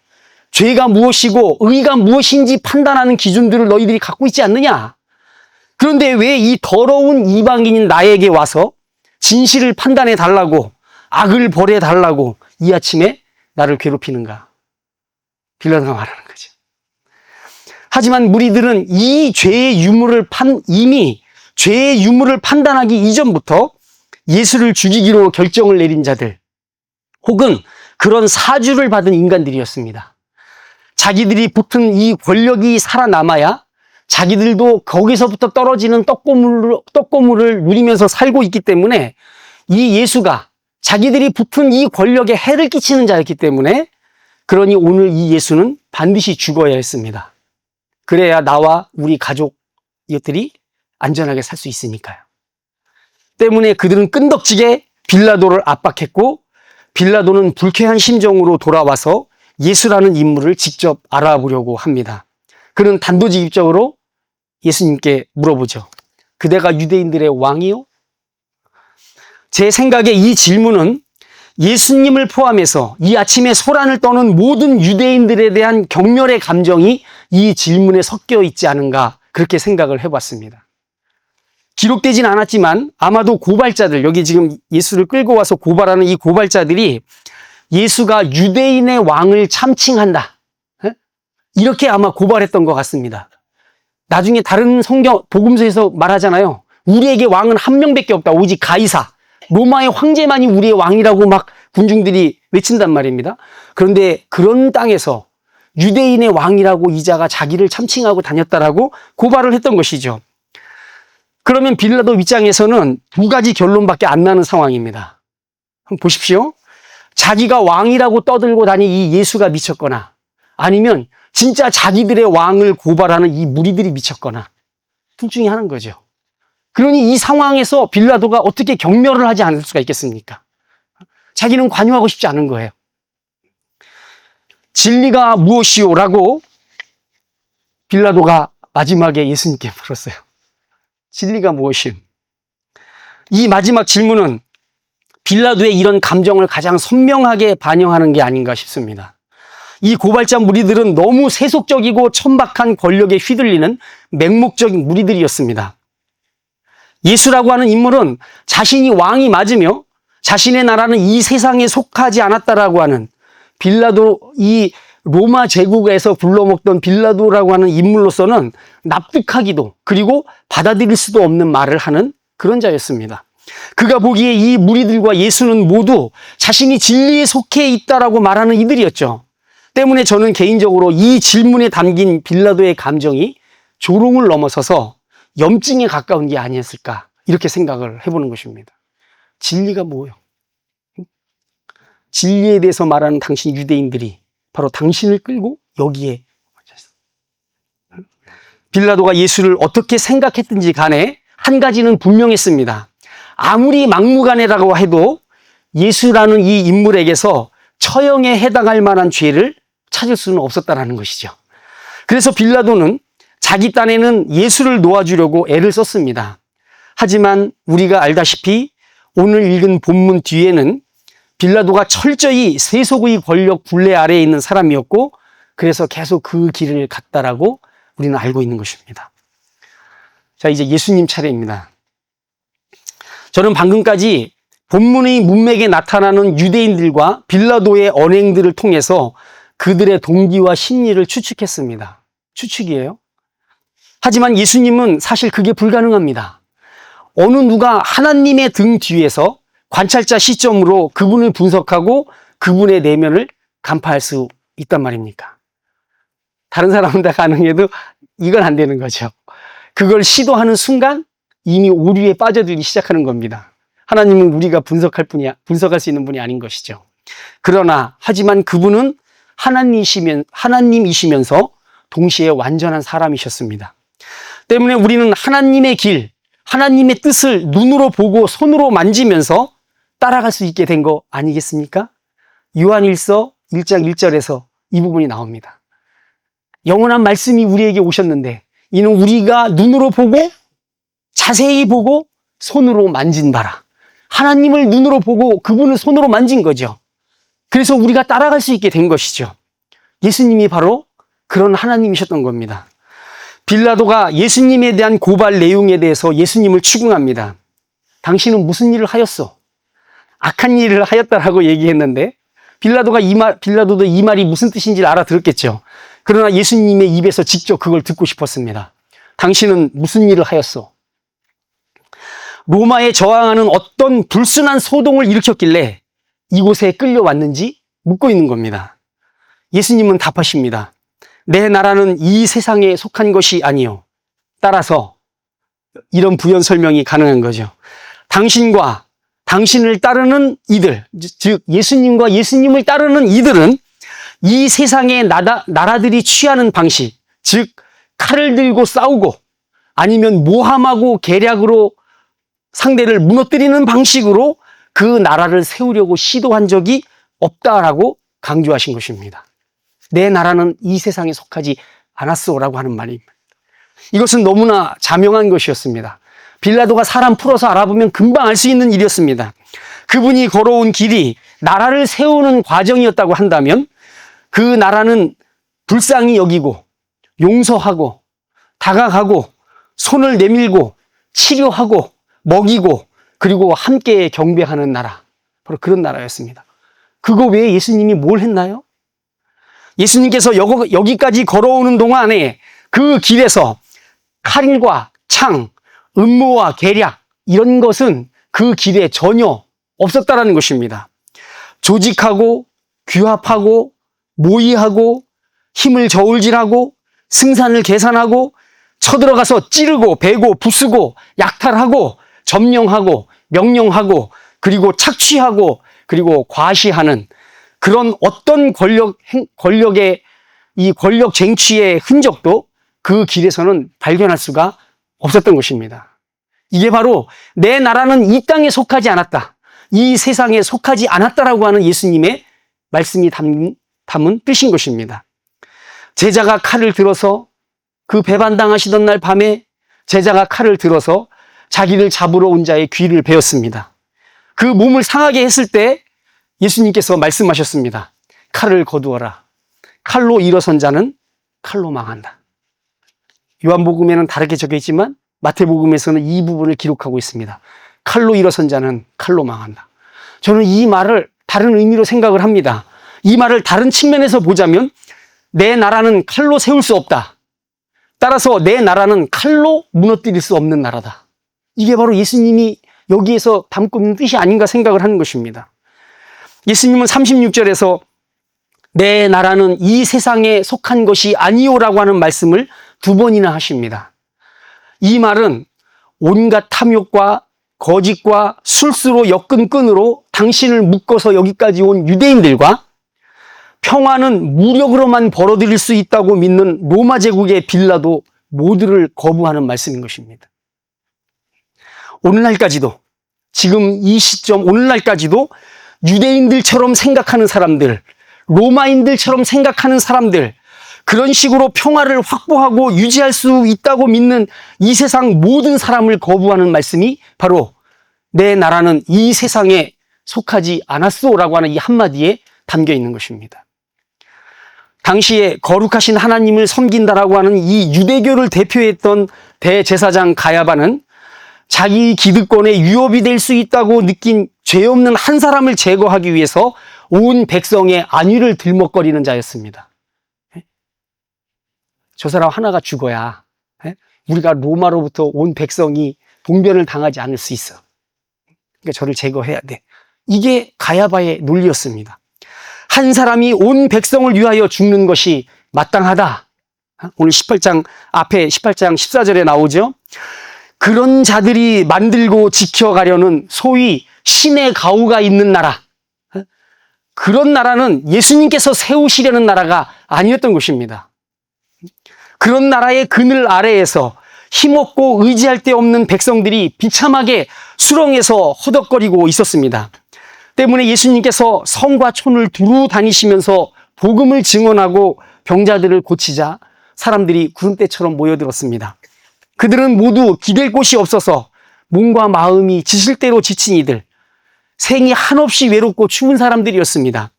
죄가 무엇이고 의가 무엇인지 판단하는 기준들을 너희들이 갖고 있지 않느냐? 그런데 왜 이 더러운 이방인인 나에게 와서 진실을 판단해 달라고, 악을 벌해 달라고 이 아침에 나를 괴롭히는가? 빌라도가 말하는 거죠. 하지만 무리들은 이 죄의 유무를 이미 죄의 유무를 판단하기 이전부터 예수를 죽이기로 결정을 내린 자들, 혹은 그런 사주를 받은 인간들이었습니다. 자기들이 붙은 이 권력이 살아남아야 자기들도 거기서부터 떨어지는 떡고물을 누리면서 살고 있기 때문에 이 예수가 자기들이 붙은 이 권력에 해를 끼치는 자였기 때문에, 그러니 오늘 이 예수는 반드시 죽어야 했습니다. 그래야 나와 우리 가족 이것들이 안전하게 살 수 있으니까요. 때문에 그들은 끈덕지게 빌라도를 압박했고, 빌라도는 불쾌한 심정으로 돌아와서 예수라는 인물을 직접 알아보려고 합니다. 그는 단도직입적으로 예수님께 물어보죠. 그대가 유대인들의 왕이요? 제 생각에 이 질문은 예수님을 포함해서 이 아침에 소란을 떠는 모든 유대인들에 대한 경멸의 감정이 이 질문에 섞여 있지 않은가, 그렇게 생각을 해봤습니다. 기록되진 않았지만 아마도 고발자들, 여기 지금 예수를 끌고 와서 고발하는 이 고발자들이 예수가 유대인의 왕을 참칭한다, 이렇게 아마 고발했던 것 같습니다. 나중에 다른 성경 복음서에서 말하잖아요. 우리에게 왕은 한 명밖에 없다. 오직 가이사, 로마의 황제만이 우리의 왕이라고 막 군중들이 외친단 말입니다. 그런데 그런 땅에서 유대인의 왕이라고 이자가 자기를 참칭하고 다녔다라고 고발을 했던 것이죠. 그러면 빌라도 입장에서는 두 가지 결론밖에 안 나는 상황입니다. 한번 보십시오. 자기가 왕이라고 떠들고 다니는 이 예수가 미쳤거나, 아니면 진짜 자기들의 왕을 고발하는 이 무리들이 미쳤거나, 둘 중에 하나인 거죠. 그러니 이 상황에서 빌라도가 어떻게 경멸을 하지 않을 수가 있겠습니까? 자기는 관여하고 싶지 않은 거예요. 진리가 무엇이오? 라고 빌라도가 마지막에 예수님께 물었어요. 진리가 무엇이오? 이 마지막 질문은 빌라도의 이런 감정을 가장 선명하게 반영하는 게 아닌가 싶습니다. 이 고발자 무리들은 너무 세속적이고 천박한 권력에 휘둘리는 맹목적인 무리들이었습니다. 예수라고 하는 인물은 자신이 왕이 맞으며 자신의 나라는 이 세상에 속하지 않았다라고 하는, 빌라도, 이 로마 제국에서 굴러먹던 빌라도라고 하는 인물로서는 납득하기도, 그리고 받아들일 수도 없는 말을 하는 그런 자였습니다. 그가 보기에 이 무리들과 예수는 모두 자신이 진리에 속해 있다라고 말하는 이들이었죠. 때문에 저는 개인적으로 이 질문에 담긴 빌라도의 감정이 조롱을 넘어서서 염증에 가까운 게 아니었을까, 이렇게 생각을 해보는 것입니다. 진리가 뭐예요? 진리에 대해서 말하는 당신 유대인들이 바로 당신을 끌고 여기에 앉았어요. 빌라도가 예수를 어떻게 생각했든지 간에 한 가지는 분명했습니다. 아무리 막무가내라고 해도 예수라는 이 인물에게서 처형에 해당할 만한 죄를 찾을 수는 없었다는 것이죠. 그래서 빌라도는 자기 딴에는 예수를 놓아주려고 애를 썼습니다. 하지만 우리가 알다시피 오늘 읽은 본문 뒤에는 빌라도가 철저히 세속의 권력 굴레 아래에 있는 사람이었고, 그래서 계속 그 길을 갔다라고 우리는 알고 있는 것입니다. 자, 이제 예수님 차례입니다. 저는 방금까지 본문의 문맥에 나타나는 유대인들과 빌라도의 언행들을 통해서 그들의 동기와 심리를 추측했습니다. 추측이에요. 하지만 예수님은 사실 그게 불가능합니다. 어느 누가 하나님의 등 뒤에서 관찰자 시점으로 그분을 분석하고 그분의 내면을 간파할 수 있단 말입니까? 다른 사람은 다 가능해도 이건 안 되는 거죠. 그걸 시도하는 순간 이미 오류에 빠져들기 시작하는 겁니다. 하나님은 우리가 분석할 수 있는 분이 아닌 것이죠. 그러나 하지만 그분은 하나님이시면서 동시에 완전한 사람이셨습니다. 때문에 우리는 하나님의 길, 하나님의 뜻을 눈으로 보고 손으로 만지면서 따라갈 수 있게 된 거 아니겠습니까? 요한일서 1장 1절에서 이 부분이 나옵니다. 영원한 말씀이 우리에게 오셨는데 이는 우리가 눈으로 보고 자세히 보고 손으로 만진 바라. 하나님을 눈으로 보고 그분을 손으로 만진 거죠. 그래서 우리가 따라갈 수 있게 된 것이죠. 예수님이 바로 그런 하나님이셨던 겁니다. 빌라도가 예수님에 대한 고발 내용에 대해서 예수님을 추궁합니다. 당신은 무슨 일을 하였어? 악한 일을 하였다라고 얘기했는데 빌라도도 이 말이 무슨 뜻인지 알아들었겠죠. 그러나 예수님의 입에서 직접 그걸 듣고 싶었습니다. 당신은 무슨 일을 하였어? 로마에 저항하는 어떤 불순한 소동을 일으켰길래 이곳에 끌려왔는지 묻고 있는 겁니다. 예수님은 답하십니다. 내 나라는 이 세상에 속한 것이 아니요. 따라서 이런 부연 설명이 가능한 거죠. 당신과 당신을 따르는 이들, 즉 예수님과 예수님을 따르는 이들은 이 세상의 나라들이 취하는 방식, 즉 칼을 들고 싸우고 아니면 모함하고 계략으로 상대를 무너뜨리는 방식으로 그 나라를 세우려고 시도한 적이 없다라고 강조하신 것입니다. 내 나라는 이 세상에 속하지 않았소라고 하는 말입니다. 이것은 너무나 자명한 것이었습니다. 빌라도가 사람 풀어서 알아보면 금방 알 수 있는 일이었습니다. 그분이 걸어온 길이 나라를 세우는 과정이었다고 한다면 그 나라는 불쌍히 여기고 용서하고 다가가고 손을 내밀고 치료하고 먹이고 그리고 함께 경배하는 나라, 바로 그런 나라였습니다. 그거 외에 예수님이 뭘 했나요? 예수님께서 여기까지 걸어오는 동안에 그 길에서 칼과 창, 음모와 계략 이런 것은 그 길에 전혀 없었다라는 것입니다. 조직하고 규합하고 모의하고 힘을 저울질하고 승산을 계산하고 쳐들어가서 찌르고 베고 부수고 약탈하고 점령하고 명령하고 그리고 착취하고 그리고 과시하는 그런 어떤 권력의 이 권력 쟁취의 흔적도 그 길에서는 발견할 수가 없었던 것입니다. 이게 바로 내 나라는 이 땅에 속하지 않았다. 이 세상에 속하지 않았다라고 하는 예수님의 말씀이 담은 뜻인 것입니다. 제자가 칼을 들어서 그 배반당하시던 날 밤에 제자가 칼을 들어서 자기를 잡으러 온 자의 귀를 베었습니다. 그 몸을 상하게 했을 때 예수님께서 말씀하셨습니다. 칼을 거두어라. 칼로 일어선 자는 칼로 망한다. 요한복음에는 다르게 적혀 있지만 마태복음에서는 이 부분을 기록하고 있습니다. 칼로 일어선 자는 칼로 망한다. 저는 이 말을 다른 의미로 생각을 합니다. 이 말을 다른 측면에서 보자면 내 나라는 칼로 세울 수 없다. 따라서 내 나라는 칼로 무너뜨릴 수 없는 나라다. 이게 바로 예수님이 여기에서 담고 있는 뜻이 아닌가 생각을 하는 것입니다. 예수님은 36절에서 내 나라는 이 세상에 속한 것이 아니오라고 하는 말씀을 2번이나 하십니다. 이 말은 온갖 탐욕과 거짓과 술수로 엮은 끈으로 당신을 묶어서 여기까지 온 유대인들과 평화는 무력으로만 벌어들일 수 있다고 믿는 로마 제국의 빌라도 모두를 거부하는 말씀인 것입니다. 오늘날까지도 지금 이 시점 오늘날까지도 유대인들처럼 생각하는 사람들, 로마인들처럼 생각하는 사람들, 그런 식으로 평화를 확보하고 유지할 수 있다고 믿는 이 세상 모든 사람을 거부하는 말씀이 바로 내 나라는 이 세상에 속하지 않았소라고 하는 이 한마디에 담겨 있는 것입니다. 당시에 거룩하신 하나님을 섬긴다라고 하는 이 유대교를 대표했던 대제사장 가야바는 자기 기득권에 위협이 될 수 있다고 느낀 죄 없는 한 사람을 제거하기 위해서 온 백성의 안위를 들먹거리는 자였습니다. 저 사람 하나가 죽어야 우리가 로마로부터 온 백성이 봉변을 당하지 않을 수 있어. 그러니까 저를 제거해야 돼. 이게 가야바의 논리였습니다. 한 사람이 온 백성을 위하여 죽는 것이 마땅하다. 오늘 18장 앞에 18장 14절에 나오죠. 그런 자들이 만들고 지켜가려는 소위 신의 가호가 있는 나라. 그런 나라는 예수님께서 세우시려는 나라가 아니었던 것입니다. 그런 나라의 그늘 아래에서 힘없고 의지할 데 없는 백성들이 비참하게 수렁에서 허덕거리고 있었습니다. 때문에 예수님께서 성과 촌을 두루 다니시면서 복음을 증언하고 병자들을 고치자 사람들이 구름대처럼 모여들었습니다. 그들은 모두 기댈 곳이 없어서 몸과 마음이 지칠 대로 지친 이들, 생이 한없이 외롭고 추운 사람들이었습니다.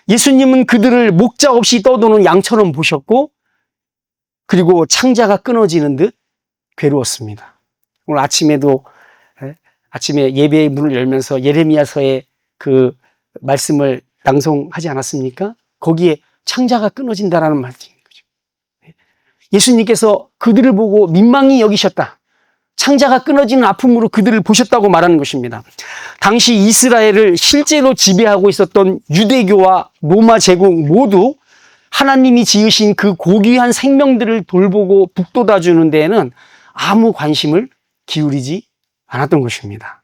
예수님은 그들을 목자 없이 떠도는 양처럼 보셨고 그리고 창자가 끊어지는 듯 괴로웠습니다. 오늘 아침에도 아침에 예배의 문을 열면서 예레미야서의 그 말씀을 낭송하지 않았습니까? 거기에 창자가 끊어진다라는 말이 있는 거죠. 예수님께서 그들을 보고 민망히 여기셨다. 창자가 끊어지는 아픔으로 그들을 보셨다고 말하는 것입니다. 당시 이스라엘을 실제로 지배하고 있었던 유대교와 로마 제국 모두 하나님이 지으신 그 고귀한 생명들을 돌보고 북돋아 주는 데에는 아무 관심을 기울이지 않았던 것입니다.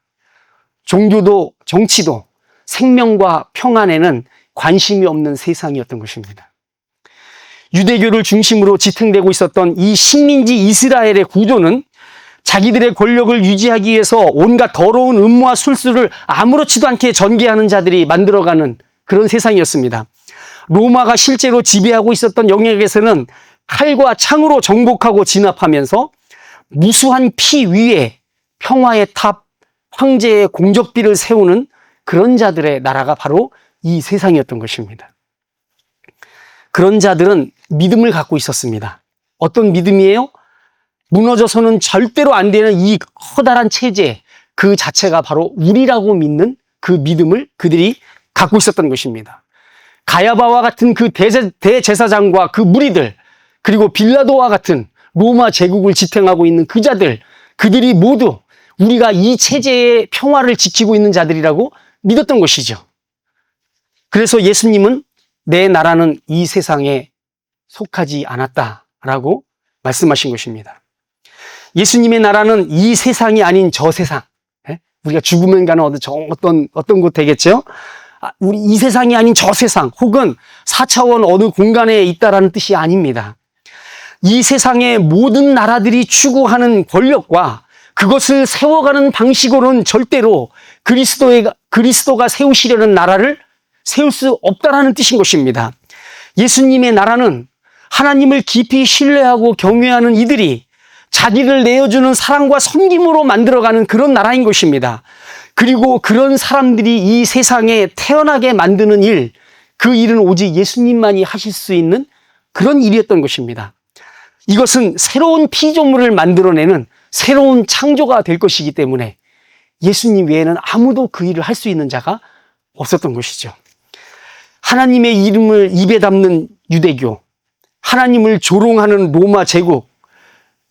종교도 정치도 생명과 평안에는 관심이 없는 세상이었던 것입니다. 유대교를 중심으로 지탱되고 있었던 이 식민지 이스라엘의 구조는 자기들의 권력을 유지하기 위해서 온갖 더러운 음모와 술수를 아무렇지도 않게 전개하는 자들이 만들어가는 그런 세상이었습니다. 로마가 실제로 지배하고 있었던 영역에서는 칼과 창으로 정복하고 진압하면서 무수한 피 위에 평화의 탑, 황제의 공적비를 세우는 그런 자들의 나라가 바로 이 세상이었던 것입니다. 그런 자들은 믿음을 갖고 있었습니다. 어떤 믿음이에요? 무너져서는 절대로 안 되는 이 커다란 체제 그 자체가 바로 우리라고 믿는 그 믿음을 그들이 갖고 있었던 것입니다. 가야바와 같은 그 대제사장과 그 무리들, 그리고 빌라도와 같은 로마 제국을 지탱하고 있는 그 자들, 그들이 모두 우리가 이 체제의 평화를 지키고 있는 자들이라고 믿었던 것이죠. 그래서 예수님은 내 나라는 이 세상에 속하지 않았다라고 말씀하신 것입니다. 예수님의 나라는 이 세상이 아닌 저 세상, 우리가 죽으면 가는 어떤 곳 되겠죠? 우리 이 세상이 아닌 저 세상 혹은 4차원 어느 공간에 있다라는 뜻이 아닙니다. 이 세상의 모든 나라들이 추구하는 권력과 그것을 세워가는 방식으로는 절대로 그리스도가 세우시려는 나라를 세울 수 없다라는 뜻인 것입니다. 예수님의 나라는 하나님을 깊이 신뢰하고 경외하는 이들이 자기를 내어주는 사랑과 섬김으로 만들어가는 그런 나라인 것입니다. 그리고 그런 사람들이 이 세상에 태어나게 만드는 일, 그 일은 오직 예수님만이 하실 수 있는 그런 일이었던 것입니다. 이것은 새로운 피조물을 만들어내는 새로운 창조가 될 것이기 때문에 예수님 외에는 아무도 그 일을 할 수 있는 자가 없었던 것이죠. 하나님의 이름을 입에 담는 유대교, 하나님을 조롱하는 로마 제국,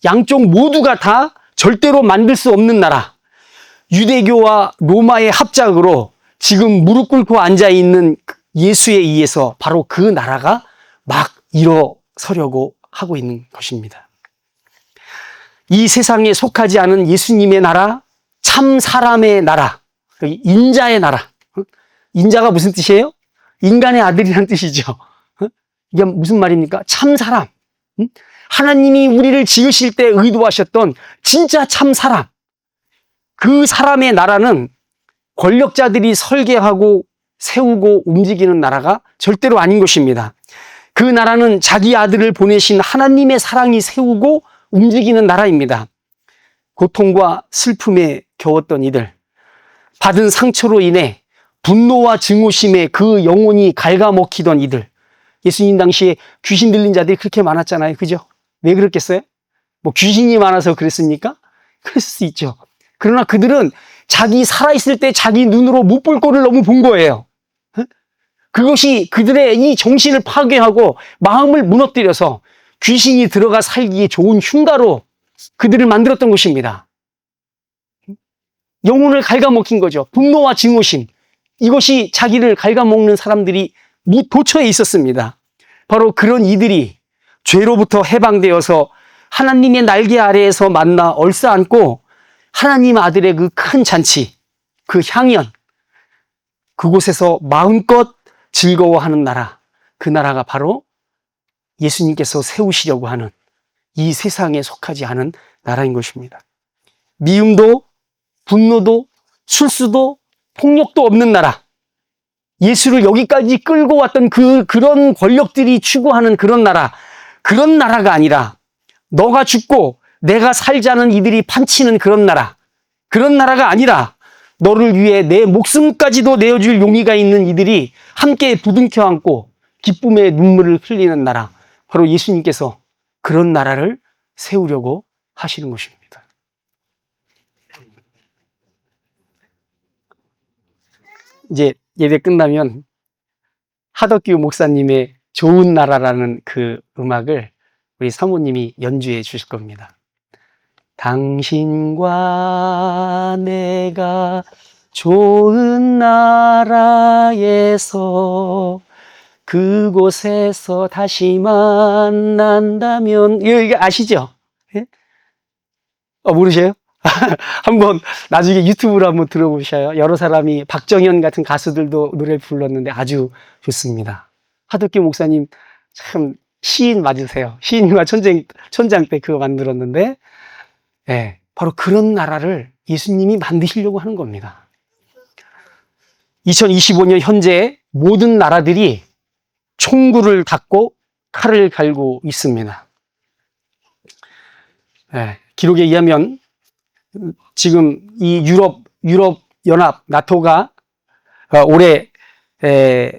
양쪽 모두가 다 절대로 만들 수 없는 나라, 유대교와 로마의 합작으로 지금 무릎 꿇고 앉아있는 예수에 의해서 바로 그 나라가 막 일어서려고 하고 있는 것입니다. 이 세상에 속하지 않은 예수님의 나라, 참 사람의 나라, 인자의 나라. 인자가 무슨 뜻이에요? 인간의 아들이라는 뜻이죠. 이게 무슨 말입니까? 참 사람. 하나님이 우리를 지으실 때 의도하셨던 진짜 참 사람. 그 사람의 나라는 권력자들이 설계하고 세우고 움직이는 나라가 절대로 아닌 것입니다. 그 나라는 자기 아들을 보내신 하나님의 사랑이 세우고 움직이는 나라입니다. 고통과 슬픔에 겨웠던 이들, 받은 상처로 인해 분노와 증오심에 그 영혼이 갉아먹히던 이들, 예수님 당시에 귀신 들린 자들이 그렇게 많았잖아요. 그죠? 왜 그렇겠어요? 뭐 귀신이 많아서 그랬습니까? 그랬을 수 있죠. 그러나 그들은 자기 살아있을 때 자기 눈으로 못 볼 꼴을 너무 본 거예요. 그것이 그들의 이 정신을 파괴하고 마음을 무너뜨려서 귀신이 들어가 살기에 좋은 흉가로 그들을 만들었던 것입니다. 영혼을 갉아먹힌 거죠. 분노와 증오심. 이것이 자기를 갉아먹는 사람들이 도처에 있었습니다. 바로 그런 이들이 죄로부터 해방되어서 하나님의 날개 아래에서 만나 얼싸안고 하나님 아들의 그 큰 잔치, 그 향연, 그곳에서 마음껏 즐거워하는 나라, 그 나라가 바로 예수님께서 세우시려고 하는 이 세상에 속하지 않은 나라인 것입니다. 미움도 분노도 술수도 폭력도 없는 나라, 예수를 여기까지 끌고 왔던 그런 권력들이 추구하는 그런 나라가 아니라 너가 죽고 내가 살자는 이들이 판치는 그런 나라가 아니라 너를 위해 내 목숨까지도 내어줄 용의가 있는 이들이 함께 부둥켜 안고 기쁨의 눈물을 흘리는 나라, 바로 예수님께서 그런 나라를 세우려고 하시는 것입니다. 이제 예배 끝나면 하덕규 목사님의 좋은 나라라는 그 음악을 우리 사모님이 연주해 주실 겁니다. 당신과 내가 좋은 나라에서 그곳에서 다시 만난다면, 이거 아시죠? 예? 모르세요? 한번 나중에 유튜브로 한번 들어보셔요. 여러 사람이 박정현 같은 가수들도 노래 불렀는데 아주 좋습니다. 하덕규 목사님 참 시인 맞으세요. 시인과 천장 때 그거 만들었는데, 예, 바로 그런 나라를 예수님이 만드시려고 하는 겁니다. 2025년 현재 모든 나라들이 총구를 닫고 칼을 갈고 있습니다. 예, 기록에 의하면 지금 이 유럽 연합 나토가 올해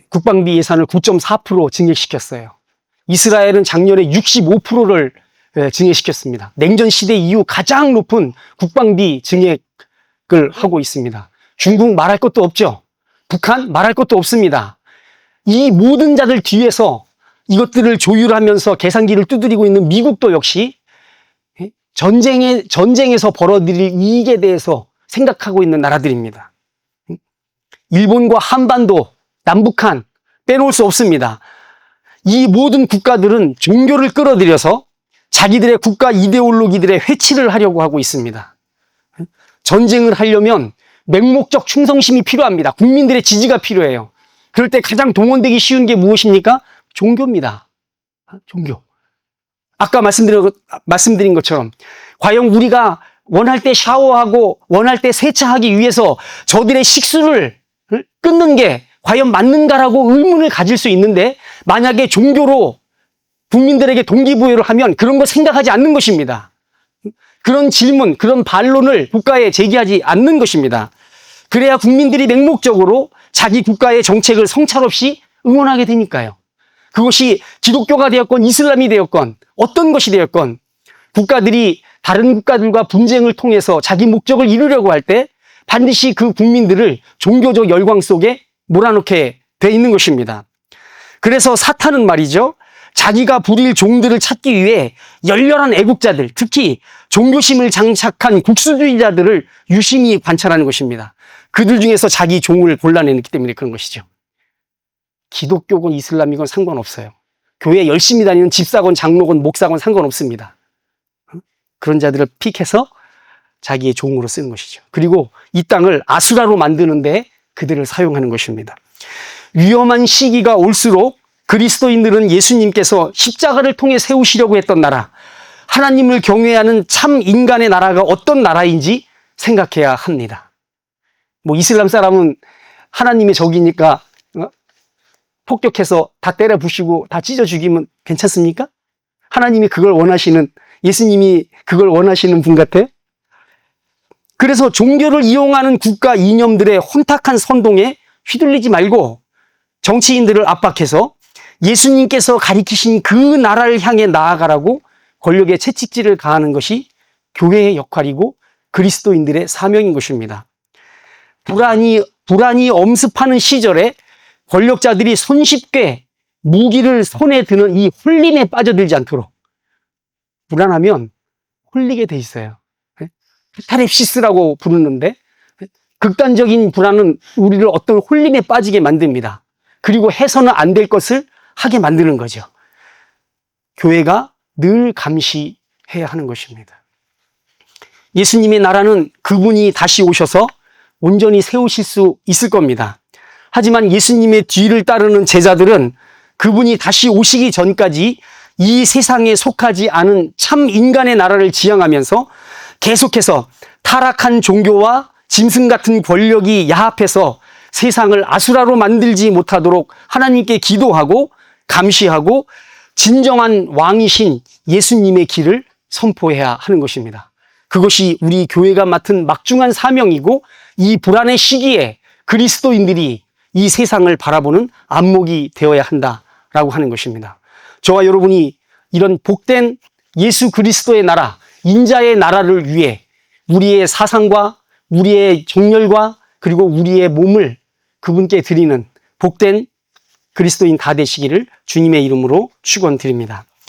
국방비 예산을 9.4% 증액시켰어요. 이스라엘은 작년에 65%를 증액시켰습니다. 냉전 시대 이후 가장 높은 국방비 증액을 하고 있습니다. 중국 말할 것도 없죠. 북한 말할 것도 없습니다. 이 모든 자들 뒤에서 이것들을 조율하면서 계산기를 두드리고 있는 미국도 역시 전쟁에서 벌어들일 이익에 대해서 생각하고 있는 나라들입니다. 일본과 한반도, 남북한 빼놓을 수 없습니다. 이 모든 국가들은 종교를 끌어들여서 자기들의 국가 이데올로기들의 회치를 하려고 하고 있습니다. 전쟁을 하려면 맹목적 충성심이 필요합니다. 국민들의 지지가 필요해요. 그럴 때 가장 동원되기 쉬운 게 무엇입니까? 종교입니다. 종교. 아까 말씀드린 것처럼 과연 우리가 원할 때 샤워하고 원할 때 세차하기 위해서 저들의 식수를 끊는 게 과연 맞는가라고 의문을 가질 수 있는데, 만약에 종교로 국민들에게 동기부여를 하면 그런 거 생각하지 않는 것입니다. 그런 질문, 그런 반론을 국가에 제기하지 않는 것입니다. 그래야 국민들이 맹목적으로 자기 국가의 정책을 성찰 없이 응원하게 되니까요. 그것이 기독교가 되었건 이슬람이 되었건 어떤 것이 되었건 국가들이 다른 국가들과 분쟁을 통해서 자기 목적을 이루려고 할 때 반드시 그 국민들을 종교적 열광 속에 몰아넣게 돼 있는 것입니다. 그래서 사탄은 말이죠, 자기가 부릴 종들을 찾기 위해 열렬한 애국자들, 특히 종교심을 장착한 국수주의자들을 유심히 관찰하는 것입니다. 그들 중에서 자기 종을 골라내기 때문에 그런 것이죠. 기독교건 이슬람이건 상관없어요. 교회 열심히 다니는 집사건 장로건 목사건 상관없습니다. 그런 자들을 픽해서 자기의 종으로 쓰는 것이죠. 그리고 이 땅을 아수라로 만드는데 그들을 사용하는 것입니다. 위험한 시기가 올수록 그리스도인들은 예수님께서 십자가를 통해 세우시려고 했던 나라, 하나님을 경외하는 참 인간의 나라가 어떤 나라인지 생각해야 합니다. 뭐 이슬람 사람은 하나님의 적이니까 폭격해서 다 때려 부시고 다 찢어 죽이면 괜찮습니까? 하나님이 그걸 원하시는, 예수님이 그걸 원하시는 분 같아요? 그래서 종교를 이용하는 국가 이념들의 혼탁한 선동에 휘둘리지 말고 정치인들을 압박해서 예수님께서 가리키신 그 나라를 향해 나아가라고 권력의 채찍질을 가하는 것이 교회의 역할이고 그리스도인들의 사명인 것입니다. 불안이 엄습하는 시절에 권력자들이 손쉽게 무기를 손에 드는 이 홀림에 빠져들지 않도록, 불안하면 홀리게 돼 있어요. 카타렙시스라고 부르는데, 극단적인 불안은 우리를 어떤 홀림에 빠지게 만듭니다. 그리고 해서는 안 될 것을 하게 만드는 거죠. 교회가 늘 감시해야 하는 것입니다. 예수님의 나라는 그분이 다시 오셔서 온전히 세우실 수 있을 겁니다. 하지만 예수님의 뒤를 따르는 제자들은 그분이 다시 오시기 전까지 이 세상에 속하지 않은 참 인간의 나라를 지향하면서 계속해서 타락한 종교와 짐승 같은 권력이 야합해서 세상을 아수라로 만들지 못하도록 하나님께 기도하고 감시하고 진정한 왕이신 예수님의 길을 선포해야 하는 것입니다. 그것이 우리 교회가 맡은 막중한 사명이고, 이 불안의 시기에 그리스도인들이 이 세상을 바라보는 안목이 되어야 한다라고 하는 것입니다. 저와 여러분이 이런 복된 예수 그리스도의 나라, 인자의 나라를 위해 우리의 사상과 우리의 정열과 그리고 우리의 몸을 그분께 드리는 복된 그리스도인 다 되시기를 주님의 이름으로 축원드립니다.